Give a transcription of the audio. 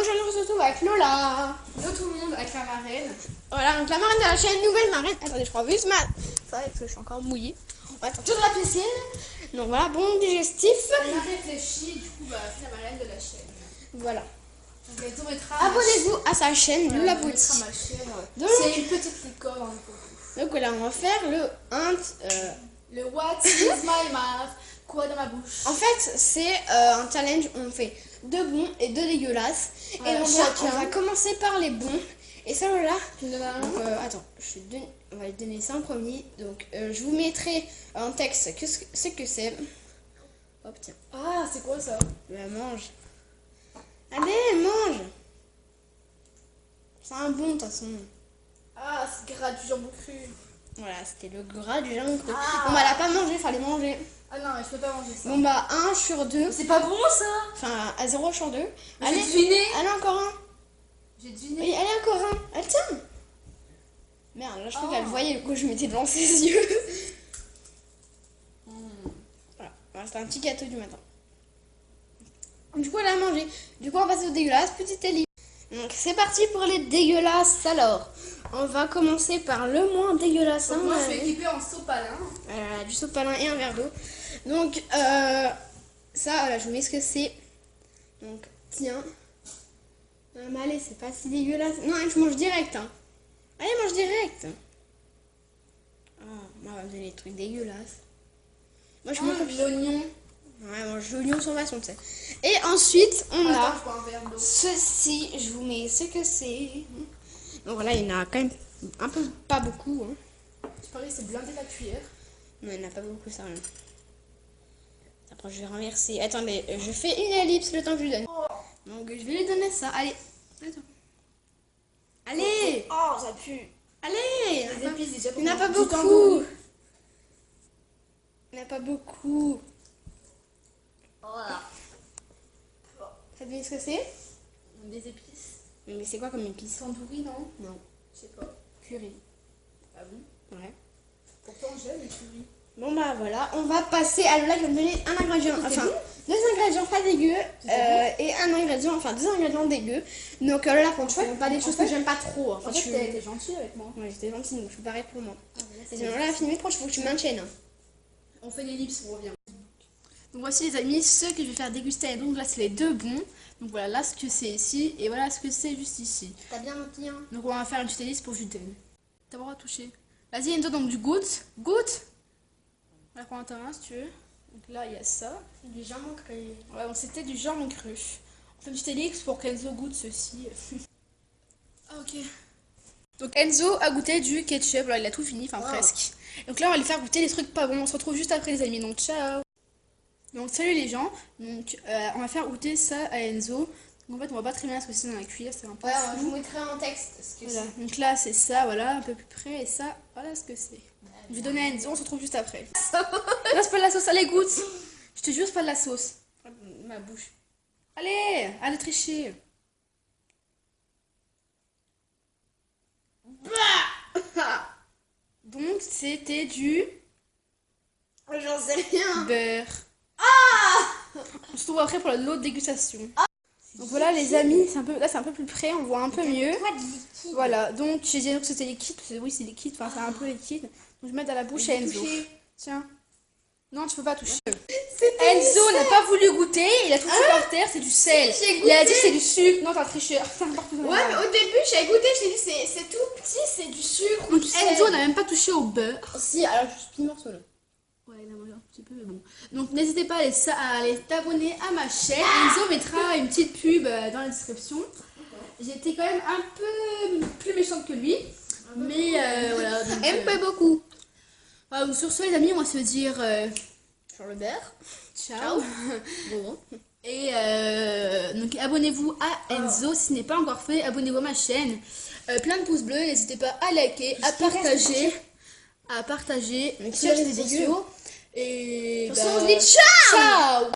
aujourd'hui on se retrouve avec Lola. Hello tout le monde, avec la marraine. Voilà, donc la marraine de la chaîne, nouvelle marraine. Attendez, je prends juste ma... C'est vrai parce que je suis encore mouillée. On va sortir de la piscine. Donc voilà, bon digestif. On a réfléchi, du coup, c'est la marraine de la chaîne. Voilà. Donc elle mettra abonnez-vous à sa chaîne, Lola Beauty. ma chaîne. Donc, c'est une petite licorne. donc voilà, on va faire le le What is my mouth? Quoi dans ma bouche? En fait, c'est un challenge où on fait 2 bons et 2 dégueulasses. Voilà, et donc là, on va commencer par les bons. Et ça, Lola, Tu me donnes un nom? attends, on va lui donner ça en premier. Donc, je vous mettrai en texte ce que c'est. Hop, tiens. Ah, c'est quoi ça? Mange. Allez, mange. C'est un bon, de toute façon. Ah, c'est gras du jambon cru. Voilà, c'était le gras du jambon cru. Ah. Bon, bah, elle a pas mangé, fallait manger. Ah non, mais je peux pas manger ça. Bon, bah, 1 sur 2. C'est pas bon ça? Enfin, à 0 sur 2. J'ai Allez, deviné. allez, encore un. J'ai deviné. Oui, allez, encore un. Elle tient. Merde, là, je crois qu'elle voyait le coup, je mettais devant ses yeux. Voilà, c'était un petit gâteau du matin. Du coup, elle a mangé. Du coup, on passe au dégueulasse. Petite Ellie. Donc, c'est parti pour les dégueulasses. Alors, on va commencer par le moins dégueulasse. Donc, moi, je suis équipée en sopalin. Du sopalin et un verre d'eau. Donc, ça, voilà, je vous mets ce que c'est. Donc, tiens. Non, mais allez, c'est pas si dégueulasse. Non, je mange direct. Hein. Allez, mange direct. Ah, on va me donner des trucs dégueulasses. Moi, je mange l'oignon. Ouais, mange l'oignon sur façon, tu sais. Et ensuite, on Attends, a je prends un verre d'eau. ceci. Je vous mets ce que c'est. Donc voilà, il y en a quand même un peu, pas beaucoup. Hein. Je parie que c'est blindé la cuillère. Non, il n'y en a pas beaucoup, ça. Après, je vais renverser. Attendez, je fais une ellipse le temps que je lui donne. Donc, je vais lui donner ça. Allez. Attends. Allez. Oh, ça pue. Allez. Les épices déjà. Il n'y en a pas Du beaucoup. tandoori. Il n'y en a pas beaucoup. Voilà. Ça devine ce que c'est? Des épices. Mais c'est quoi comme épice? Tandoori, non? Non. Je sais pas. Curry. Ah bon? Ouais. Pourtant, j'aime les curry. Bon bah voilà, on va passer à Lola qui va me donner un ingrédient, enfin 2 ingrédients pas dégueux et un ingrédient, enfin 2 ingrédients dégueux. Donc Lola, pour choix, pas des choses que j'aime pas trop. En fait, t'es gentille avec moi. Ouais, j'étais gentille, donc je fais pareil pour moi. Ah, Et sinon Lola a fini, il faut que tu maintiennes. on fait l'ellipse, on revient. Donc voici les amis, ceux que je vais faire déguster. Donc là c'est les 2 bons. Donc voilà, là ce que c'est ici et voilà ce que c'est juste ici. T'as bien noté, hein? Donc on va faire une petite ellipse pour Juden. T'as le droit de toucher. Vas-y Enzo, donc du goûte. Goûte. On va prendre ta main si tu veux. Donc là il y a ça. Du jambon cru. Ouais, bon, c'était du jambon cru. On fait une petite ellipse pour qu'Enzo goûte ceci. Ah, ok. Donc Enzo a goûté du ketchup. Alors il a tout fini, enfin presque. Donc là on va lui faire goûter les trucs pas bons. On se retrouve juste après les amis. Donc ciao. Donc salut les gens. Donc on va faire goûter ça à Enzo. Donc en fait on va pas très bien parce que c'est dans la cuillère, c'est un peu. Ouais, flou. je vous mettrai en texte ce que Voilà. c'est. Donc là c'est ça, voilà, un peu plus près. Et ça, voilà ce que c'est. Je vais donner à Enzo, on se retrouve juste après. Non, c'est pas de la sauce, allez goûte. Je te jure, c'est pas de la sauce. Ma bouche. Allez, allez tricher. Donc c'était du J'en sais rien. beurre. On se retrouve après pour l'autre dégustation. Donc voilà les amis, c'est un peu, là c'est un peu plus près, on voit un peu mieux. Voilà, donc j'ai dit que c'était liquide, parce que oui c'est liquide, enfin c'est un peu liquide. Donc je vais mettre à la bouche à Enzo. Tiens. Non, tu peux pas toucher. Enzo n'a pas voulu goûter, il a tout fait par terre, c'est du sel. Il a dit que c'est du sucre. Non, t'as triché. Ouais, mais au début, j'avais goûté, je t'ai dit, c'est tout petit, c'est du sucre. Donc Enzo n'a même pas touché au beurre. Si, alors juste petit morceau là. Ouais, il a mangé un petit peu, mais bon. Donc n'hésitez pas à aller t'abonner à ma chaîne. Enzo mettra une petite pub dans la description. J'étais quand même un peu plus méchante que lui. Mais voilà. Donc, Un peu beaucoup. voilà, donc sur ce les amis, on va se dire Sur le beurre. ciao. Bon. Et donc abonnez-vous à Enzo si ce n'est pas encore fait. Abonnez-vous à ma chaîne. Plein de pouces bleus. N'hésitez pas à liker, à partager. À partager sur les réseaux sociaux. Et on se dit ciao. ciao.